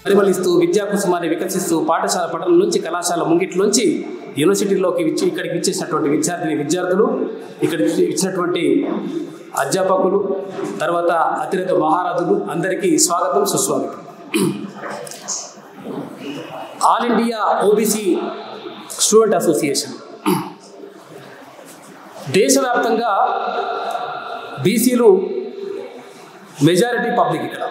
పరిమళిస్తూ విద్యా కుసుమాన్ని వికసిస్తూ పాఠశాల పట్టణం నుంచి కళాశాల ముంగిట్లోంచి యూనివర్సిటీలోకి ఇక్కడికి ఇచ్చేసినటువంటి విద్యార్థులు ఇక్కడికి ఇచ్చినటువంటి అధ్యాపకులు తర్వాత అతిరథ మహారాజులు అందరికీ స్వాగతం సుస్వాగతం. All India OBC student association దేశవ్యాప్తంగా బీసీలు మెజారిటీ పబ్లిక్. ఇక్కడ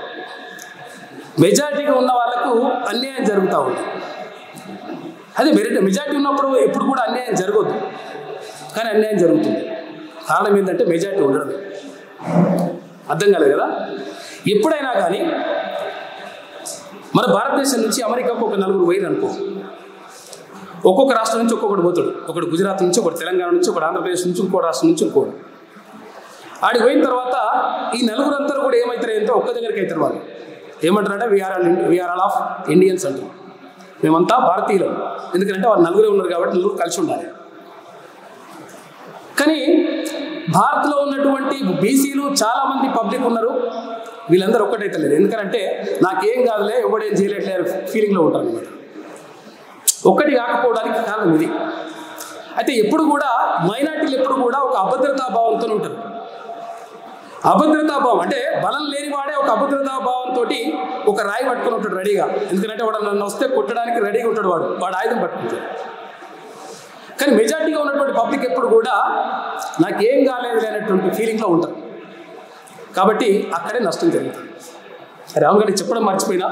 మెజారిటీగా ఉన్న వాళ్ళకు అన్యాయం జరుగుతూ ఉంది. అదే మెజారిటీ ఉన్నప్పుడు ఎప్పుడు కూడా అన్యాయం జరగదు, కానీ అన్యాయం జరుగుతుంది. కారణం ఏంటంటే మెజారిటీ ఉండడం. అర్థం కాలేదు కదా. ఎప్పుడైనా కానీ మన భారతదేశం నుంచి అమెరికాకు ఒక నలుగురు పోయిరు అనుకో, ఒక్కొక్క రాష్ట్రం నుంచి ఒక్కొక్కటి పోతాడు. ఒకటి గుజరాత్ నుంచి, ఒకటి తెలంగాణ నుంచి, ఒకటి ఆంధ్రప్రదేశ్ నుంచి, ఇంకో రాష్ట్రం నుంచి ఇంకోటి. ఆడికి పోయిన తర్వాత ఈ నలుగురందరూ కూడా ఏమవుతారంటే ఒక్క దగ్గరికి అవుతారు. వాళ్ళు ఏమంటారంటే వీఆర్ ఆల్ ఆఫ్ ఇండియన్స్ అంటారు. మేమంతా భారతీయులం. ఎందుకంటే వాళ్ళు నలుగురే ఉన్నారు కాబట్టి నలుగురు కలిసి ఉండాలి. కానీ భారత్లో ఉన్నటువంటి బీసీలు చాలామంది పబ్లిక్ ఉన్నారు, వీళ్ళందరూ ఒక్కటైతే లేదు. ఎందుకంటే నాకేం కాదులే, ఎవడేం చేయలేట్లే ఫీలింగ్లో ఉంటారు అన్నమాట. ఒక్కటి కాకపోవడానికి కారణం ఇది. అయితే ఎప్పుడు కూడా మైనార్టీలు ఎప్పుడు కూడా ఒక అభద్రతాభావంతో ఉంటారు. అభద్రతాభావం అంటే బలం లేని వాడే ఒక అభద్రతాభావంతో ఒక రాయి పట్టుకుని ఉంటాడు రెడీగా. ఎందుకంటే వాడు నన్ను వస్తే కొట్టడానికి రెడీగా ఉంటాడు, వాడు ఆయుధం పట్టుకుంటాడు. కానీ మెజార్టీగా ఉన్నటువంటి పబ్లిక్ ఎప్పుడు కూడా నాకేం కాలేదు అనేటువంటి ఫీలింగ్లో ఉంటారు. కాబట్టి అక్కడే నష్టం జరుగుతుంది. రామ్ గారికి చెప్పడం మర్చిపోయినా,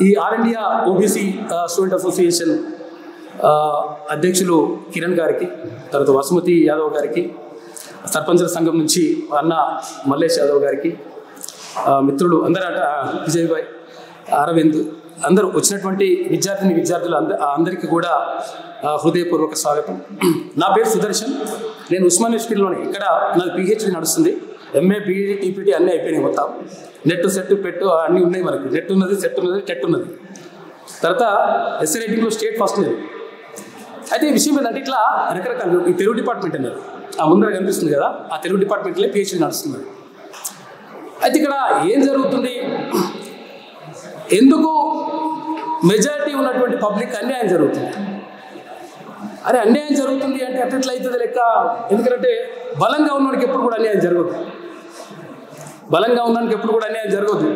ఈ all India OBC student association అధ్యక్షులు కిరణ్ గారికి, తర్వాత వసుమతి యాదవ్ గారికి, సర్పంచుల సంఘం నుంచి అన్న మల్లేష్ యాదవ్ గారికి, మిత్రులు అందరూ విజయ్ భాయ్, అరవింద్, అందరూ వచ్చినటువంటి విద్యార్థులు అందరికీ కూడా హృదయపూర్వక స్వాగతం. నా పేరు సుదర్శన్. నేను ఉస్మాన్ యూనివర్సిటీలోనే, ఇక్కడ నాది పిహెచ్డి నడుస్తుంది. ఎంఏ, బీఈడి, టీపీటీ అన్నీ అయిపోయినాయి మొత్తం. నెట్, సెట్, పెట్టు అన్నీ ఉన్నాయి మనకు. నెట్ ఉన్నది, సెట్ ఉన్నది, టెట్ ఉన్నది. తర్వాత ఎస్ఏ రైటింగ్లో స్టేట్ ఫస్ట్ లేదు. అయితే ఈ విషయం ఏంటంటే ఇట్లా రకరకాల ఈ తెలుగు డిపార్ట్మెంట్ అన్నారు, ఆ ముందర కనిపిస్తుంది కదా, ఆ తెలుగు డిపార్ట్మెంట్లో పిహెచ్డి నడుస్తుంది. అయితే ఇక్కడ ఏం జరుగుతుంది, ఎందుకు మెజారిటీ ఉన్నటువంటి పబ్లిక్ అన్యాయం జరుగుతుంది? అరే అన్యాయం జరుగుతుంది అంటే అట్లయితుంది లెక్క. ఎందుకంటే బలంగా ఉన్నవాడికి ఎప్పుడు కూడా అన్యాయం జరగదు. బలంగా ఉన్నవాడికి ఎప్పుడు కూడా అన్యాయం జరగదు,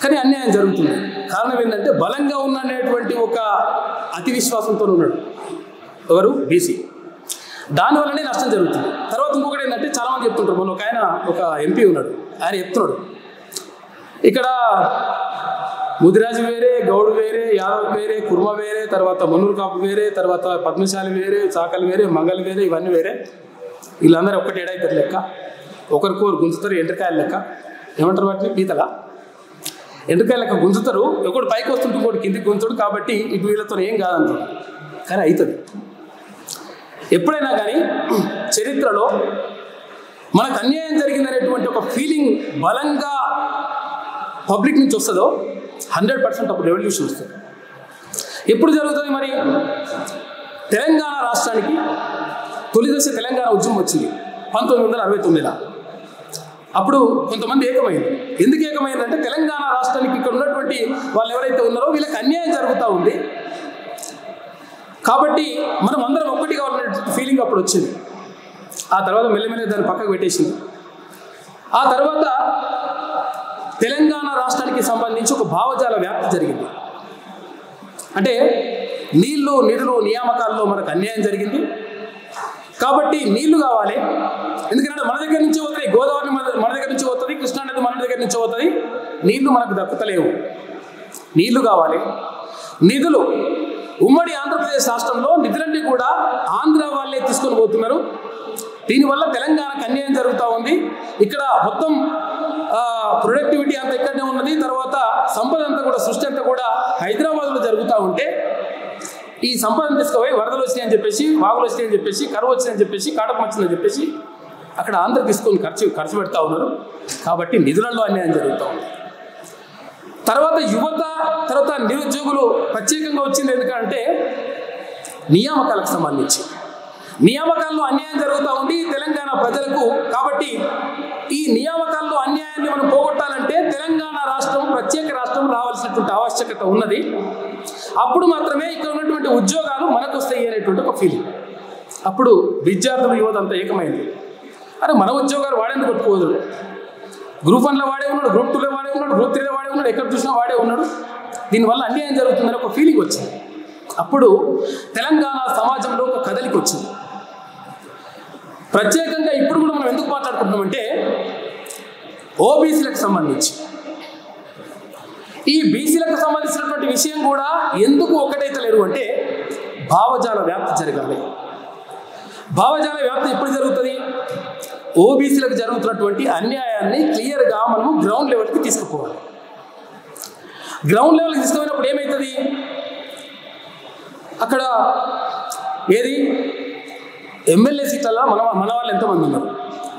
కానీ అన్యాయం జరుగుతుంది. కారణం ఏంటంటే బలంగా ఉన్నటువంటి ఒక అతి విశ్వాసంతో ఉన్నాడు ఎవరు, బీసీ. దానివల్లనే నష్టం జరుగుతుంది. తర్వాత ఇంకొకటి ఏంటంటే చాలామంది చెప్తుంటారు, మొన్న ఒక ఎంపీ ఉన్నాడు, ఆయన చెప్తున్నాడు ఇక్కడ ముదిరాజు వేరే, గౌడు వేరే, యాదవ్ వేరే, కుర్మ వేరే, తర్వాత మన్నూరు కాపు వేరే, తర్వాత పద్మశాలి వేరే, చాకలు వేరే, మంగళ వేరే, ఇవన్నీ వేరే. వీళ్ళందరూ ఒక్కటి ఏడవుతారు లెక్క. ఒకరికొకరు గుంజుతారు, ఎండ్రకాయలు లెక్క. ఏమంటారు వాటిని, పీతలా. ఎండ్రకాయలు లెక్క గుంజుతారు. ఒకటి పైకి వస్తుంటే ఇంకోటి కిందికి గుంజుతాడు. కాబట్టి ఇటు వీళ్ళతో ఏం కాదంటారు, కానీ అవుతుంది. ఎప్పుడైనా కానీ చరిత్రలో మనకు అన్యాయం జరిగిందనేటువంటి ఒక ఫీలింగ్ బలంగా పబ్లిక్ నుంచి వస్తుందో 100% అప్పుడు రెవల్యూషన్ వస్తుంది. ఎప్పుడు జరుగుతుంది మరి? తెలంగాణ రాష్ట్రానికి తొలి దశ తెలంగాణ ఉద్యమం వచ్చింది 1969లో. అప్పుడు కొంతమంది ఏకమైంది. ఎందుకు ఏకమైందంటే తెలంగాణ రాష్ట్రానికి ఇక్కడ ఉన్నటువంటి వాళ్ళు ఎవరైతే ఉన్నారో వీళ్ళకి అన్యాయం జరుగుతూ ఉంది, కాబట్టి మనం అందరం ఒక్కటిగా ఉన్న ఫీలింగ్ అప్పుడు వచ్చింది. ఆ తర్వాత మెల్లమెల్ల దాన్ని పక్కకు పెట్టేసింది. ఆ తర్వాత తెలంగాణ రాష్ట్రానికి సంబంధించి ఒక భావజాల వ్యాప్తి జరిగింది. అంటే నీళ్లు, నిధులు, నియామకాల్లో మనకు అన్యాయం జరిగింది. కాబట్టి నీళ్లు కావాలి. ఎందుకంటే మన దగ్గర నుంచి పోతుంది, గోదావరి మన దగ్గర నుంచి పోతుంది, కృష్ణానది మన దగ్గర నుంచి పోతుంది. నీళ్లు మనకు దక్కుతలేవు, నీళ్లు కావాలి. నిధులు, ఉమ్మడి ఆంధ్రప్రదేశ్ రాష్ట్రంలో నిధులన్నీ కూడా ఆంధ్ర వాళ్ళే తీసుకొని పోతున్నారు. దీనివల్ల తెలంగాణకు అన్యాయం జరుగుతూ ఉంది. ఇక్కడ మొత్తం ప్రొడక్టివిటీ అంతా ఇక్కడనే ఉన్నది. తర్వాత సంపద అంతా కూడా, సృష్టి అంతా కూడా హైదరాబాద్లో జరుగుతూ ఉంటే ఈ సంపదను తీసుకుపోయి వరదలు వచ్చినాయని చెప్పేసి, వాగులు వచ్చినాయని చెప్పేసి, కరువు వచ్చినాయని చెప్పేసి, కాటకం వచ్చిందని చెప్పేసి అక్కడ ఆంధ్ర తీసుకొని ఖర్చు పెడతా ఉన్నారు. కాబట్టి నిధులలో అన్యాయం జరుగుతూ ఉంది. తర్వాత యువత, తర్వాత నిరుద్యోగులు ప్రత్యేకంగా వచ్చింది. ఎందుకంటే నియామకాలకు సంబంధించి నియామకాల్లో అన్యాయం జరుగుతూ ఉంది తెలంగాణ ప్రజలకు. కాబట్టి ఈ నియామకాల్లో అన్యాయాన్ని మనం పోగొట్టాలంటే తెలంగాణ రాష్ట్రం ప్రత్యేక రాష్ట్రం రావాల్సినటువంటి ఆవశ్యకత ఉన్నది. అప్పుడు మాత్రమే ఇక్కడ ఉన్నటువంటి ఉద్యోగాలు మనకు వస్తాయి అనేటువంటి ఒక ఫీలింగ్. అప్పుడు విద్యార్థులు యువత అంతా ఏకమైంది. అరే మన ఉద్యోగాలు వాడేందుకు కొట్టుకోదు, గ్రూప్ 1లో వాడే ఉన్నాడు, గ్రూప్ 2లో వాడే ఉన్నాడు, గ్రూప్ 3లో వాడే ఉన్నాడు, ఎక్కడ చూసినా వాడే ఉన్నాడు, దీనివల్ల అన్యాయం జరుగుతుందని ఒక ఫీలింగ్ వచ్చింది. అప్పుడు తెలంగాణ సమాజంలో ఒక కదలిక వచ్చింది. ప్రత్యేకంగా ఇప్పుడు కూడా మనం ఎందుకు మాట్లాడుకుంటున్నామంటే ఓబీసీలకు సంబంధించి ఈ బీసీలకు సంబంధించినటువంటి విషయం కూడా ఎందుకు ఒకటైతే లేరు అంటే భావజాల వ్యాప్తి జరగాలి. భావజాల వ్యాప్తి ఎప్పుడు జరుగుతుంది? ఓబీసీలకు జరుగుతున్నటువంటి అన్యాయాన్ని క్లియర్గా మనము గ్రౌండ్ లెవెల్కి తీసుకుపోవాలి. గ్రౌండ్ లెవెల్కి తీసుకుపోయినప్పుడు ఏమవుతుంది? అక్కడ ఏది ఎమ్మెల్యే సీట్లలో మన వాళ్ళు ఎంతమంది ఉన్నారు?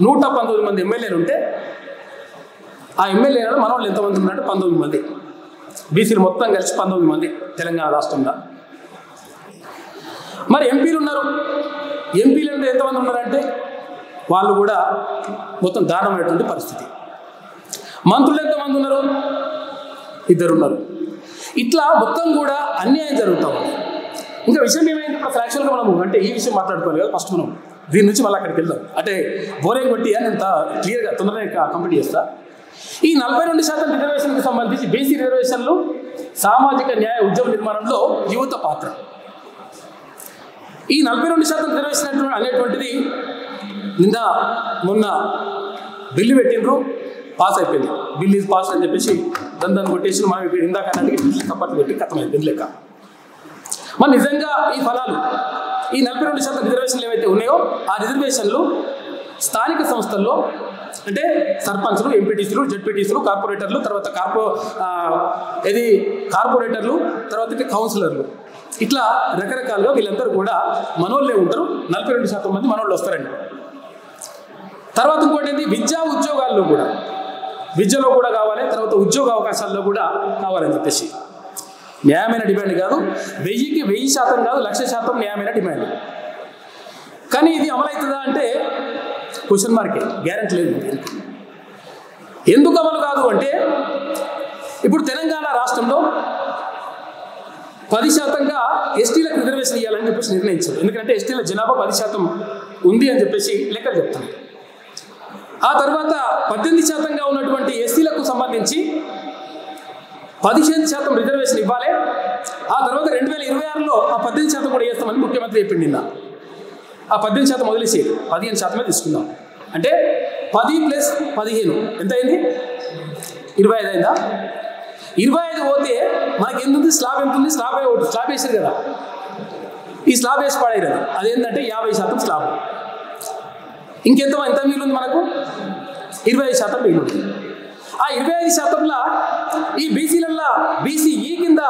119 మంది ఎమ్మెల్యేలు ఉంటే ఆ ఎమ్మెల్యేలలో మన వాళ్ళు ఎంతమంది ఉన్నారంటే 19 మంది. బీసీలు మొత్తం కలిసి 19 మంది తెలంగాణ రాష్ట్రంలో. మరి ఎంపీలు ఉన్నారు. ఎంపీలు అంటే ఎంతమంది ఉన్నారంటే వాళ్ళు కూడా మొత్తం దారుణమైనటువంటి పరిస్థితి. మంత్రులు ఎంతమంది ఉన్నారు? 2 ఉన్నారు. ఇట్లా మొత్తం కూడా అన్యాయం జరుగుతూ ఉంది. ఇంకా విషయం ఏమైంది? ఇప్పుడు ఫ్రాక్షన్గా మనము అంటే ఈ విషయం మాట్లాడుకోవాలి కదా ఫస్ట్ మనం, దీని నుంచి మళ్ళీ అక్కడికి వెళ్దాం. అంటే బోరేం కొట్టి అని ఇంత క్లియర్గా తొందరగా కంప్లీట్ చేస్తా. ఈ 42% రిజర్వేషన్కి సంబంధించి బీసీ రిజర్వేషన్లు సామాజిక న్యాయ ఉద్యమ నిర్మాణంలో యువత పాత్ర. ఈ 42% రిజర్వేషన్ అనేటువంటిది మొన్న బిల్లు పెట్టినరు, పాస్ అయిపోయింది. బిల్ ఈజ్ పాస్ అని చెప్పేసి దాన్ని కొట్టేసి మనం ఇందాక తప్పట్లు పెట్టి కథం అయిపోయింది లెక్క. మరి నిజంగా ఈ ఫలాలు ఈ 42% రిజర్వేషన్లు ఏవైతే ఉన్నాయో ఆ రిజర్వేషన్లు స్థానిక సంస్థల్లో అంటే సర్పంచ్లు, ఎంపీటీసీలు, జడ్పీటీసీలు, కార్పొరేటర్లు, తర్వాత కార్పొరేటర్లు, తర్వాత కౌన్సిలర్లు, ఇట్లా రకరకాలుగా వీళ్ళందరూ కూడా మనోళ్ళే ఉంటారు. 42% మంది మనోళ్ళు వస్తారండి. తర్వాత ఇంకోటి ఏంటి? విద్యా ఉద్యోగాల్లో కూడా, విద్యలో కూడా కావాలి, తర్వాత ఉద్యోగ అవకాశాల్లో కూడా కావాలని చెప్పేసి న్యాయమైన డిమాండ్ కాదు. 1000కి 1000% కాదు, 1,00,000% న్యాయమైన డిమాండ్. కానీ ఇది అమలవుతుందా అంటే క్వశ్చన్ మార్కే, గ్యారెంటీ లేదు. ఎందుకు అమలు కాదు అంటే ఇప్పుడు తెలంగాణ రాష్ట్రంలో 10%గా ఎస్టీలకు రిజర్వేషన్ ఇవ్వాలని చెప్పేసి నిర్ణయించారు. ఎందుకంటే ఎస్టీల జనాభా 10% ఉంది అని చెప్పేసి లెక్కలు చెప్తారు. ఆ తర్వాత 18%గా ఉన్నటువంటి ఎస్సీలకు సంబంధించి 15% రిజర్వేషన్ ఇవ్వాలి. ఆ తర్వాత 2026లో ఆ 18% కూడా చేస్తామని ముఖ్యమంత్రి చెప్పింది. నిన్న ఆ 18% వదిలేసి 15%మే తీసుకుందాం అంటే 10 + 15 ఎంత అయింది? 25 అయిందా? 25 పోతే మనకి ఎంత ఉంది? స్లాబ్ ఎంత ఉంది? స్లాబ్ వేసారు కదా, ఈ స్లాబ్ వేసి పడేది అదేంటంటే 50% స్లాబ్. ఎంత మిగిలింది మనకు? 25% మిగిలింది. ఆ 25%లా ఈ బీసీలల్లో బీసీఈ కింద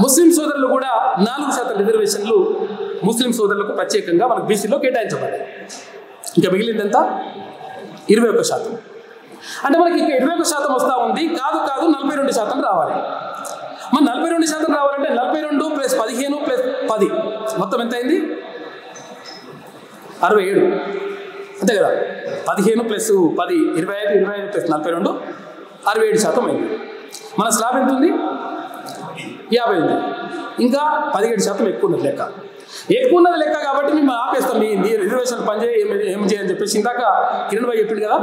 ముస్లిం సోదరులు కూడా 4% రిజర్వేషన్లు ముస్లిం సోదరులకు ప్రత్యేకంగా మనకు బీసీలో కేటాయించబడ్డాయి. ఇంకా మిగిలింది ఎంత? 21%. అంటే మనకి ఇంకా 21% వస్తూ ఉంది. కాదు 42% రావాలి. మరి 42% రావాలంటే 42 + 15 + 10 మొత్తం ఎంత అయింది? 67 అంతే కదా. 15 + 10 25, 25 + 42 67% అయింది. మన స్లాబ్ ఎంత ఉంది? 50 ఉంది. ఇంకా 17% ఎక్కువ ఉన్నది లెక్క. ఎక్కువ ఉన్నది లెక్క కాబట్టి మేము ఆపేస్తాం. మీ రిజర్వేషన్లు పనిచేయ ఏం చేయని చెప్పేసి ఇందాక కిరణ్ భాయ్ చెప్పిండు కదా,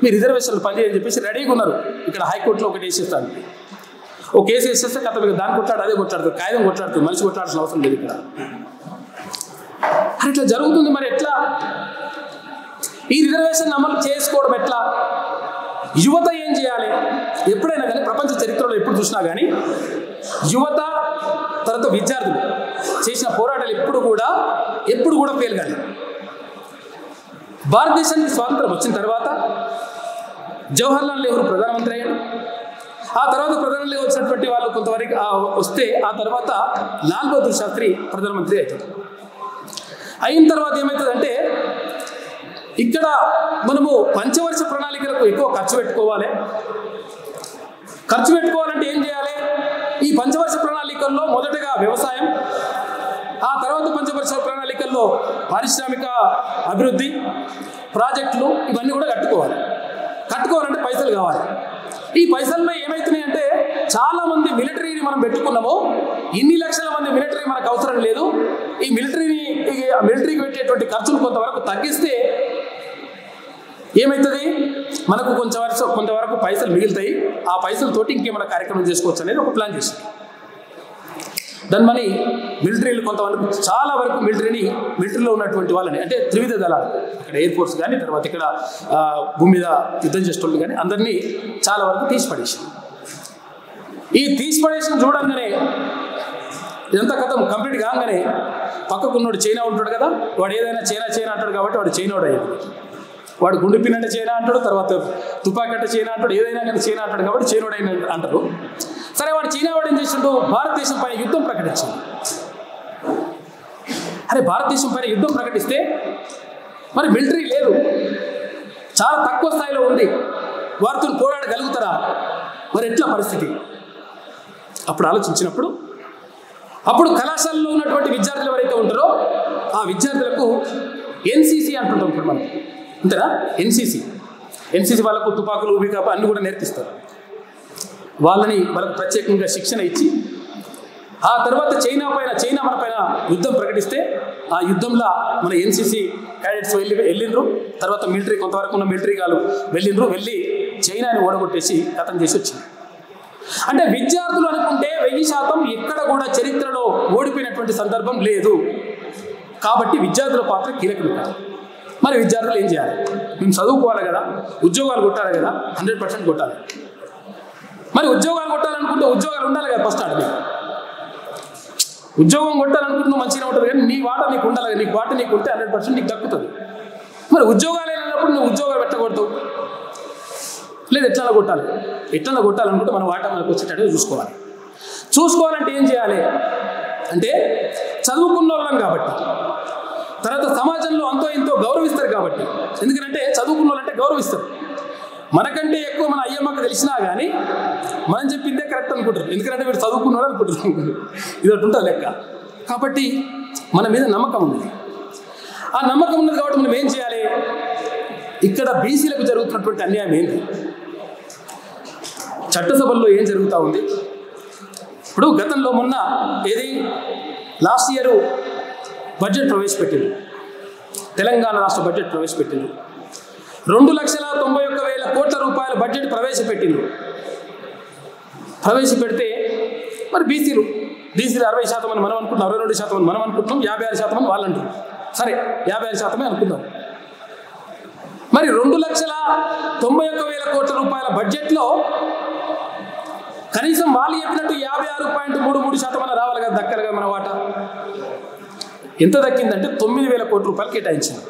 మీ రిజర్వేషన్లు పనిచేయని చెప్పేసి రెడీగా ఉన్నారు. ఇక్కడ హైకోర్టులో ఒకటి వేసేస్తాను. ఓ కేసు వేసేస్తే కథ దాన్ని కొట్లాడు, అదే కొట్లాడుతుంది, కాగితం కొట్లాడుతుంది, మనిషి కొట్లాడాల్సిన అవసరం లేదు ఇక్కడ. ఇట్లా జరుగుతుంది. మరి ఎట్లా ఈ రిజర్వేషన్ అమలు చేసుకోవడం ఎట్లా? యువత ఏం చేయాలి? ఎప్పుడైనా కానీ ప్రపంచ చరిత్రలో ఎప్పుడు చూసినా కానీ యువత తర్వాత విద్యార్థులు చేసిన పోరాటాలు ఎప్పుడు కూడా ఫెయిల్ కాదు. భారతదేశానికి స్వాతంత్రం వచ్చిన తర్వాత జవహర్లాల్ నెహ్రూ ప్రధానమంత్రి అయ్యాడు. ఆ తర్వాత ప్రధానమంత్రి వచ్చినటువంటి వాళ్ళు కొంతవరకు వస్తే ఆ తర్వాత లాల్ బహదూర్ శాస్త్రి ప్రధానమంత్రి అవుతాడు. అయిన తర్వాత ఏమవుతుందంటే ఇక్కడ మనము పంచవర్ష ప్రణాళికలకు ఎక్కువ ఖర్చు పెట్టుకోవాలి. ఖర్చు పెట్టుకోవాలంటే ఏం చేయాలి? ఈ పంచవర్ష ప్రణాళికల్లో మొదటగా వ్యవసాయం, ఆ తర్వాత పంచవర్ష ప్రణాళికల్లో పారిశ్రామిక అభివృద్ధి ప్రాజెక్టులు ఇవన్నీ కూడా కట్టుకోవాలంటే పైసలు కావాలి. ఈ పైసల్లో ఏమవుతున్నాయంటే చాలామంది మిలిటరీని మనం పెట్టుకున్నాము, ఇన్ని లక్షల మంది మిలిటరీ మనకు అవసరం లేదు, ఈ మిలిటరీకి పెట్టేటువంటి ఖర్చులు కొంతవరకు తగ్గిస్తే ఏమవుతుంది, మనకు కొంతవరకు పైసలు మిగులుతాయి, ఆ పైసలతోటి ఇంకేమైనా కార్యక్రమం చేసుకోవచ్చు అనేది ఒక ప్లాన్ చేశారు. దాని మనీ మిలిటరీలు కొంతవరకు చాలా వరకు మిలిటరీలో ఉన్నటువంటి వాళ్ళని, అంటే త్రివిధ దళాలు, ఇక్కడ ఎయిర్ ఫోర్స్ కానీ, తర్వాత ఇక్కడ భూమి మీద యుద్ధం చేసేటోళ్ళు కానీ అందరినీ చాలా వరకు తీసిపడేసింది. ఈ తీసిపడేసిన చూడంగానే ఇదంతా కథం కంప్లీట్ కాగానే పక్కకున్నోడు చైనా ఉంటాడు కదా, వాడు ఏదైనా చైనా అంటాడు కాబట్టి వాడు చైనాడు అయ్యాడు. వాడు గుండు పిన్ అంటే చైనా అంటాడు, తర్వాత తుపాకీ అంటే చైనా అంటాడు, ఏదైనా కానీ చైనా అంటాడు కాబట్టి చైనాడు అయిన అంటారు. సరే, వాడు చైనా వాడు ఏం చేసిండు, భారతదేశం పైన యుద్ధం ప్రకటించింది. అరే, భారతదేశం పైన యుద్ధం ప్రకటిస్తే మరి మిలిటరీ లేదు, చాలా తక్కువ స్థాయిలో ఉంది, వారితో పోరాడగలుగుతారా, మరి ఎట్లా పరిస్థితి? అప్పుడు ఆలోచించినప్పుడు అప్పుడు కళాశాలలో ఉన్నటువంటి విద్యార్థులు ఎవరైతే ఉంటారో ఆ విద్యార్థులకు ఎన్సీసీ అంటుంటాం ఇప్పుడు మనం, అంతేనా? ఎన్సీసీ వాళ్ళకు తుపాకులు ఊబికాప అన్నీ కూడా నేర్పిస్తారు. వాళ్ళకు ప్రత్యేకంగా శిక్షణ ఇచ్చి ఆ తర్వాత చైనా మన పైన యుద్ధం ప్రకటిస్తే ఆ యుద్ధంలో మన ఎన్సీసీ క్యాడెట్స్ వెళ్ళిండ్రు. తర్వాత మిలిటరీ కొంతవరకు ఉన్న మిలిటరీ వాళ్ళు వెళ్ళి చైనాని ఓడగొట్టేసి కథం చేసి వచ్చింది. అంటే విద్యార్థులు అనుకుంటే 1000% ఎక్కడ కూడా చరిత్రలో ఓడిపోయినటువంటి సందర్భం లేదు. కాబట్టి విద్యార్థుల పాత్ర కీలకం కాదు. మరి విద్యార్థులు ఏం చేయాలి? మేము చదువుకోవాలి కదా, ఉద్యోగాలు కొట్టాలి కదా, 100% కొట్టాలి. మరి ఉద్యోగాలు కొట్టాలనుకుంటే ఉద్యోగాలు ఉండాలి కదా. ఫస్ట్ అంటే ఉద్యోగం కొట్టాలనుకుంటే నువ్వు మంచిగా ఉంటుంది, కానీ నీ వాట నీకు ఉండాలి. నీకు వాట నీకు ఉంటే 100% నీకు దక్కుతుంది. మరి ఉద్యోగాలు లేనప్పుడు నువ్వు ఉద్యోగాలు పెట్టకూడదు, లేదు ఎట్లా కొట్టాలనుకుంటే మన వాట మనకు వచ్చేటట్టుగా చూసుకోవాలంటే ఏం చేయాలి అంటే చదువుకున్న వాళ్ళం కాబట్టి, తర్వాత సమాజంలో అంతో ఇంతో గౌరవిస్తారు కాబట్టి. ఎందుకంటే చదువుకున్న వాళ్ళంటే గౌరవిస్తారు. మనకంటే ఎక్కువ మన అయ్యమ్మకు తెలిసినా కానీ మనం చెప్పిందే కరెక్ట్ అనుకుంటారు, ఎందుకంటే వీడు చదువుకున్నాడు అనుకుంటారు. ఇది ఒకటి ఉంటుంది లెక్క. కాబట్టి మన మీద నమ్మకం ఉంది. ఆ నమ్మకం ఉన్నది కాబట్టి మనం ఏం చేయాలి? ఇక్కడ బీసీలకు జరుగుతున్నటువంటి అన్యాయం ఏంటి, చట్టసభల్లో ఏం జరుగుతూ ఉంది? ఇప్పుడు గతంలో మొన్న లాస్ట్ ఇయర్ బడ్జెట్ ప్రవేశపెట్టింది, తెలంగాణ రాష్ట్ర బడ్జెట్ ప్రవేశపెట్టింది. 2,91,000 కోట్ల రూపాయల బడ్జెట్ ప్రవేశపెడితే మరి బీసీలు 60% అని మనం అనుకుంటున్నాం, 62% అని మనం అనుకుంటున్నాం, 56% అని వాళ్ళు అంటున్నాం. సరే, 56% అనుకుందాం. మరి 2,91,000 కోట్ల రూపాయల బడ్జెట్లో కనీసం వాళ్ళు చెప్పినట్టు 56.33% అని రావాలి కదా, దక్కాలి కదా మన వాటా. ఎంత దక్కిందంటే 9,000 కోట్ల రూపాయలు కేటాయించింది.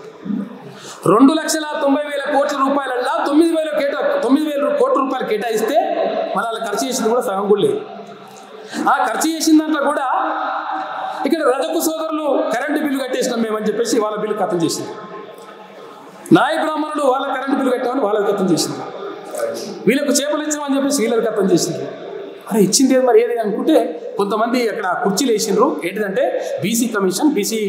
2,90,000 కోట్ల రూపాయలల్లా 9,000 కోట్ల రూపాయలు కేటాయిస్తే మన వాళ్ళు ఖర్చు చేసింది కూడా సగం కూడా లేదు. ఆ ఖర్చు చేసిన దాంట్లో కూడా ఇక్కడ రజకు సోదరులు కరెంటు బిల్లు కట్టేసినాం మేమని చెప్పేసి వాళ్ళ బిల్లు ఖతం చేసింది. నాయ బ్రాహ్మణుడు వాళ్ళ కరెంటు బిల్లు కట్టామని వాళ్ళకి ఖతం చేసింది. వీళ్ళకు చేపలు ఇచ్చామని చెప్పేసి వీళ్ళకి ఖతం చేసింది. అరే, ఇచ్చింది మరి ఏది అనుకుంటే కొంతమంది అక్కడ కుర్చీలు వేసిండ్రు. ఏంటిదంటే బీసీ కమిషన్, బీసీ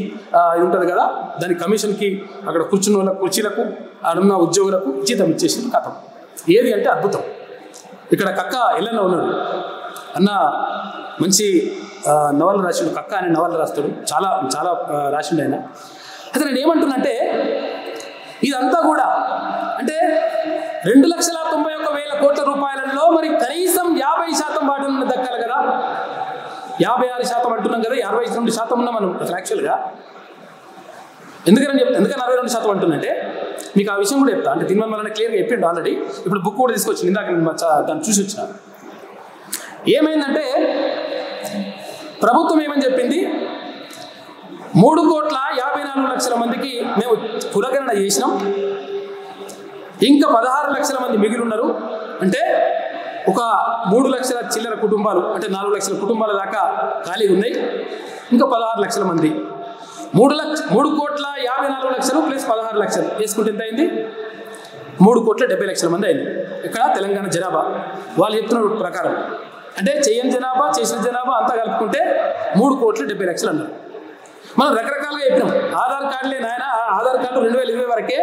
ఇది ఉంటుంది కదా, దాని కమిషన్కి అక్కడ కూర్చున్న వాళ్ళ కుర్చీలకు అడున్న ఉద్యోగులకు జీతం ఇచ్చేసింది. కథం ఏది అంటే అద్భుతం. ఇక్కడ కక్క ఎల్లన్న ఉన్నాడు, అన్న మంచి నవలు రాసిండు. కక్క అనే నవలు రాస్తాడు, చాలా చాలా రాసిండు ఆయన. అయితే నేను ఏమంటున్నంటే ఇదంతా కూడా అంటే 2,91,000 కోట్ల రూపాయలలో మరి కనీసం 50% వాటిని దక్కాలి కదా. 56% అంటున్నాం కదా, 62% ఉన్నాం మనం అసలు యాక్చువల్గా. ఎందుకని 62% అంటున్నంటే మీకు ఆ విషయం కూడా చెప్తా. అంటే దీని వల్ల క్లియర్గా చెప్పిండు ఆల్రెడీ. ఇప్పుడు బుక్ కూడా తీసుకొచ్చింది, ఇందాక నేను దాన్ని చూసి వచ్చిన. ఏమైందంటే ప్రభుత్వం ఏమని చెప్పింది, 3,54,00,000 మందికి మేము కులగణన చేసినాం, ఇంకా 16 లక్షల మంది మిగిలి ఉన్నారు. అంటే ఒక 3 లక్షల చిల్లర కుటుంబాలు, అంటే 4 లక్షల కుటుంబాల దాకా ఖాళీగా ఉన్నాయి. ఇంకా 16 లక్షల మంది, 3,54,00,000 ప్లస్ 16 లక్షలు వేసుకుంటే ఎంత అయింది? 3,70,00,000 మంది అయింది. ఇక్కడ తెలంగాణ జనాభా వాళ్ళు చెప్తున్న ప్రకారం, అంటే చేయని జనాభా చేసిన జనాభా అంతా కలుపుకుంటే 3,70,00,000 అన్నారు. మనం రకరకాలుగా చెప్పినాం. ఆధార్ కార్డులే నాయన, ఆధార్ కార్డు 2020 వరకే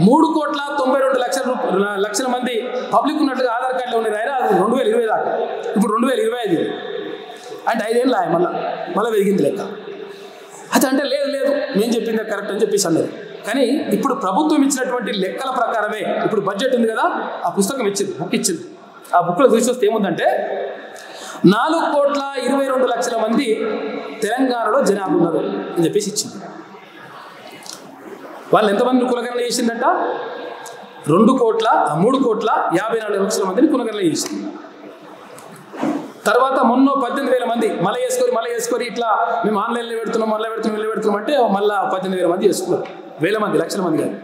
3,92,00,000 మంది పబ్లిక్ ఉన్నట్టుగా ఆధార్ కార్డులో ఉన్నాయి నాయన. అది 2020 దాకా. ఇప్పుడు 2025 అంటే 5 ఏళ్ళు మళ్ళీ పెరిగింది లెక్క. అది అంటే లేదు నేను చెప్పింది కరెక్ట్ అని చెప్పేసి అన్నారు. కానీ ఇప్పుడు ప్రభుత్వం ఇచ్చినటువంటి లెక్కల ప్రకారమే ఇప్పుడు బడ్జెట్ ఉంది కదా, ఆ పుస్తకం ఇచ్చింది, బుక్ ఇచ్చింది. ఆ బుక్లో చూసి వస్తే ఏముందంటే 4,22,00,000 మంది తెలంగాణలో జనాభా ఉన్నారు అని చెప్పేసి ఇచ్చింది. వాళ్ళు ఎంతమంది కులగణన చేసిందంట? 3,54,00,000 మందిని కులగణన చేసింది. తర్వాత మొన్న 18,000 మంది మళ్ళీ వేసుకొని ఇట్లా మేము ఆన్లైన్లో పెడుతున్నాం అంటే మళ్ళీ 18,000 మంది చేసుకున్నారు. లక్షల మంది కాదు,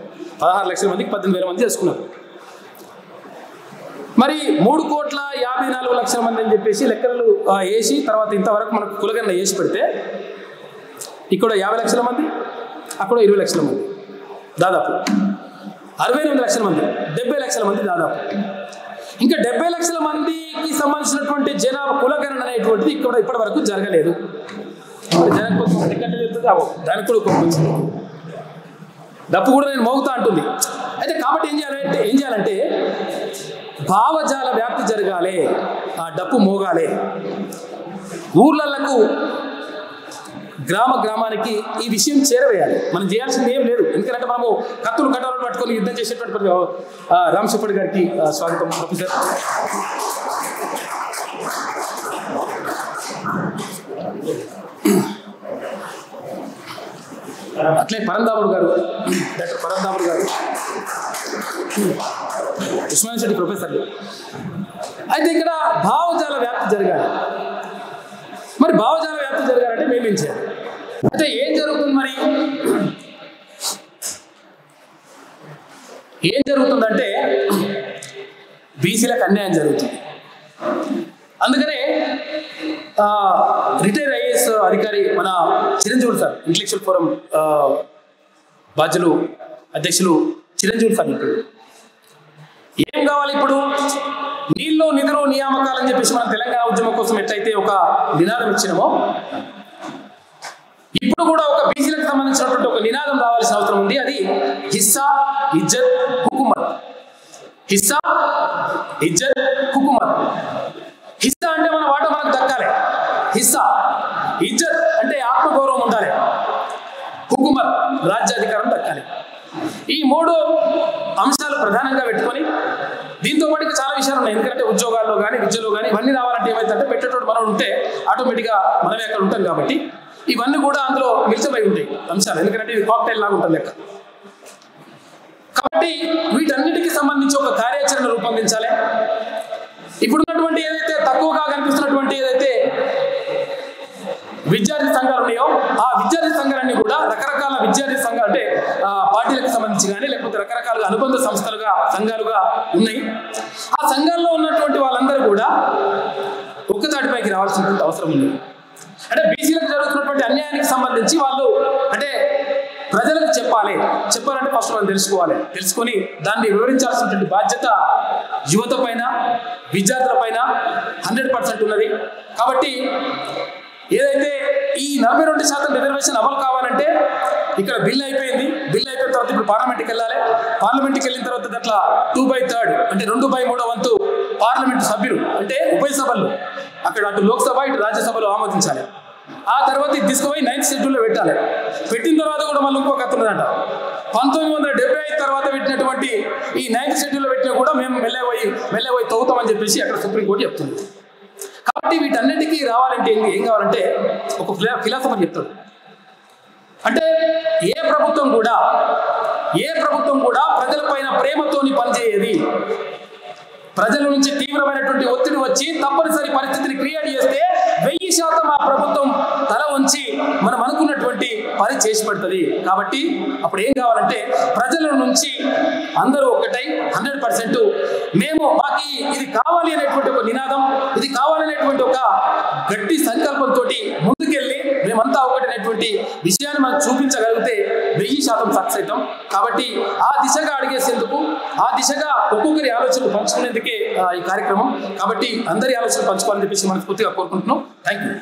16 లక్షల మందికి 18,000 మంది చేసుకున్నారు. మరి 3,54,00,000 మంది అని చెప్పేసి లెక్కలు వేసి తర్వాత ఇంతవరకు మనకు కులగణన వేసి పెడితే ఇక్కడ 50 లక్షల మంది, అక్కడ 20 లక్షల మంది, దాదాపు 68 లక్షల మంది, 70 లక్షల మంది దాదాపు. ఇంకా 70 లక్షల మందికి సంబంధించినటువంటి జనాభా కులగణన అనేటువంటిది ఇక్కడ ఇప్పటి వరకు జరగలేదు. దానికి కూడా డప్పు కూడా నేను మోగుతా అంటుంది. అయితే కాబట్టి ఏం చేయాలంటే భావజాల వ్యాప్తి జరగాలి, ఆ డప్పు మోగాలి. ఊర్లకు గ్రామానికి ఈ విషయం చేరవేయాలి. మనం చేయాల్సింది ఏం లేదు. ఎందుకంటే మనము కత్తులు కటాలను పట్టుకొని యుద్ధం చేసేటువంటి రామ్ సుప్పటి గారికి స్వాగతం ప్రొఫెసర్. అట్లే పరంధాముడు గారు, డాక్టర్ పరంధాముడు గారు ఉస్మానియా ప్రొఫెసర్లు. అయితే ఇక్కడ భావజాల వ్యాప్తి జరగాలి. మరి భావజాల వ్యాప్తి జరగాలంటే మేమేం చేయాలి? అంటే ఏం జరుగుతుంది? మరి ఏం జరుగుతుందంటే బీసీలకు అన్యాయం జరుగుతుంది. అందుకనే రిటైర్ ఐఏఎస్ అధికారి మన చిరంజీవులు సార్, ఇంటలెక్చువల్ ఫోరం బాధ్యులు అధ్యక్షులు చిరంజీవులు సార్ ఇప్పుడు ఏం కావాలి? ఇప్పుడు నీళ్ళు నిధులు నియామకాలని చెప్పేసి మనం తెలంగాణ ఉద్యమం కోసం ఎట్లయితే ఒక నినాదం ఇచ్చినామో, ఇప్పుడు కూడా ఒక బీసీలకు సంబంధించినటువంటి ఒక నినాదం రావాల్సిన అవసరం ఉంది. అది హిస్సా ఇజ్జత్ హుకుమత్. హిస్సా ఇజ్జత్ హుకుమత్. హిస్సా అంటే మన వాట మనకు దక్కాలి. హిస్సా ఇజ్జత్ అంటే ఆత్మగౌరవం ఉండాలి. హుకుమత్ రాజ్యాధికారం దక్కాలి. ఈ 3 అంశాలు ప్రధానంగా పెట్టుకొని దీంతో పాటు చాలా విషయాలు ఉన్నాయి. ఎందుకంటే ఉద్యోగాల్లో కానీ విద్యలో కానీ ఇవన్నీ రావాలంటే ఏమైందంటే పెట్టేటోడు మనం ఉంటే ఆటోమేటిక్గా మనమే అక్కడ ఉంటాం. కాబట్టి ఇవన్నీ కూడా అందులో మిలిచమై ఉంటాయి అంశాలు. ఎందుకంటే ఇది కాక్టైల్ లాగా ఉంటుంది లెక్క. కాబట్టి వీటన్నిటికీ సంబంధించి ఒక కార్యాచరణ రూపొందించాలి. ఇప్పుడున్నటువంటి ఏదైతే తక్కువగా కనిపిస్తున్నటువంటి ఏదైతే విద్యార్థి సంఘాలు ఉన్నాయో, ఆ విద్యార్థి సంఘాలన్నీ కూడా రకరకాల విద్యార్థి సంఘాలు అంటే పార్టీలకు సంబంధించి కానీ లేకపోతే రకరకాలుగా అనుబంధ సంఘాలుగా ఉన్నాయి. ఆ సంఘాల్లో ఉన్నటువంటి వాళ్ళందరూ కూడా ఒక్కతాటిపైకి రావాల్సినటువంటి అవసరం ఉంది. అంటే బీసీలకు జరుగుతున్నటువంటి అన్యాయానికి సంబంధించి వాళ్ళు అంటే ప్రజలకు చెప్పాలంటే ఫస్ట్ మనం తెలుసుకొని దాన్ని వివరించాల్సినటువంటి బాధ్యత యువత పైన, విద్యార్థుల పైన 100% ఉన్నది. కాబట్టి ఏదైతే ఈ 42% రిజర్వేషన్ అమలు కావాలంటే ఇక్కడ బిల్ అయిపోయిన తర్వాత ఇప్పుడు పార్లమెంట్కి వెళ్ళాలి. పార్లమెంట్కి వెళ్ళిన తర్వాత అట్లా 2/3 అంటే 2/3 వంతు పార్లమెంటు సభ్యులు అంటే ఉభయ సభలు అక్కడ అటు లోక్సభ ఇటు రాజ్యసభలో ఆమోదించాలి. ఆ తర్వాత ఇది తీసుకుపోయి 9th షెడ్యూల్లో పెట్టాలి. పెట్టిన తర్వాత కూడా మళ్ళీ ఇంకో కథ ఉన్నదంట. 1975 తర్వాత పెట్టినటువంటి ఈ 9th షెడ్యూల్లో పెట్టినా కూడా మేము వెళ్ళబోయి తవ్వుతామని చెప్పేసి అక్కడ సుప్రీంకోర్టు చెప్తుంది. కాబట్టి వీటన్నిటికీ రావాలంటే ఏం కావాలంటే ఒక ఫిలాసఫర్ చెప్తాడు. అంటే ఏ ప్రభుత్వం కూడా ప్రజలపైన ప్రేమతోని పనిచేయేది. ప్రజల నుంచి తీవ్రమైనటువంటి ఒత్తిడి వచ్చి తప్పనిసరి పరిస్థితిని క్రియేట్ చేస్తే 1000% ఆ ప్రభుత్వం తల వంచి మనం అనుకున్నటువంటి పని చేసి పెడుతుంది. కాబట్టి అప్పుడు ఏం కావాలంటే ప్రజల నుంచి అందరూ ఒకటై 100% మాకు ఇది కావాలి అనేటువంటి ఒక నినాదం, ఇది కావాలనేటువంటి ఒక గట్టి సంకల్పంతో ముందుకెళ్ళి మేమంతా ఒకటనేటువంటి విషయాన్ని మనం చూపించగలిగితే 1000% సక్సెస్ అవుతాం. కాబట్టి ఆ దిశగా అడిగేసేందుకు, ఆ దిశగా ఒక్కొక్కరి ఆలోచనలు పంచుకునేందుకే ఈ కార్యక్రమం. కాబట్టి అందరి ఆలోచనలు పంచుకోవాలని చెప్పేసి మనస్ఫూర్తిగా కోరుకుంటున్నాం. Thank you.